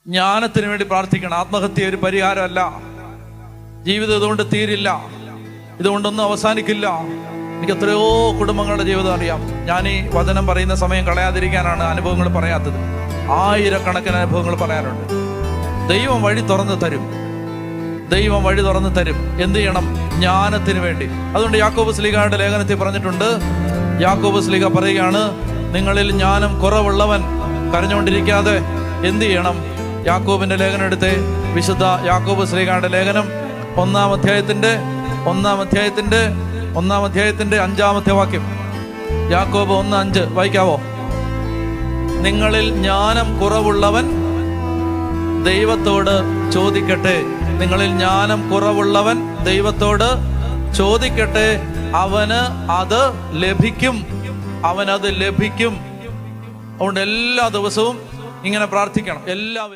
ജ്ഞാനത്തിന് വേണ്ടി പ്രാർത്ഥിക്കണം. ആത്മഹത്യ ഒരു പരിഹാരമല്ല. ജീവിതം ഇതുകൊണ്ട് തീരില്ല, ഇതുകൊണ്ടൊന്നും അവസാനിക്കില്ല. എനിക്ക് എത്രയോ കുടുംബങ്ങളുടെ ജീവിതം അറിയാം. ഞാൻ ഈ വചനം പറയുന്ന സമയം കളയാതിരിക്കാനാണ് അനുഭവങ്ങൾ പറയാത്തത്. ആയിരക്കണക്കിന് അനുഭവങ്ങൾ പറയാനുണ്ട്. ദൈവം വഴി തുറന്നു തരും, ദൈവം വഴി തുറന്നു തരും. എന്ത് ചെയ്യണം? ജ്ഞാനത്തിന് വേണ്ടി. അതുകൊണ്ട് യാക്കോബ് ശ്ലീഹയുടെ ലേഖനത്തിൽ പറഞ്ഞിട്ടുണ്ട്. യാക്കോബ് ശ്ലീഹ പറയുകയാണ്, നിങ്ങളിൽ ജ്ഞാനം കുറവുള്ളവൻ കരഞ്ഞുകൊണ്ടിരിക്കാതെ എന്ത് ചെയ്യണം? യാക്കോബിന്റെ ലേഖനം എടുത്ത്, വിശുദ്ധ യാക്കോബ് ശ്ലീഹയുടെ ലേഖനം 1-ാം അധ്യായത്തിന്റെ 5-ാമത്തെ വാക്യം. യാക്കോബ് 1:5 വായിക്കാവോ? നിങ്ങളിൽ ജ്ഞാനം കുറവുള്ളവൻ ദൈവത്തോട് ചോദിക്കട്ടെ. നിങ്ങളിൽ ജ്ഞാനം കുറവുള്ളവൻ ദൈവത്തോട് ചോദിക്കട്ടെ, അവന് അത് ലഭിക്കും. അവനത് ലഭിക്കും. അതുകൊണ്ട് എല്ലാ ദിവസവും ഇങ്ങനെ പ്രാർത്ഥിക്കണം എല്ലാവരും.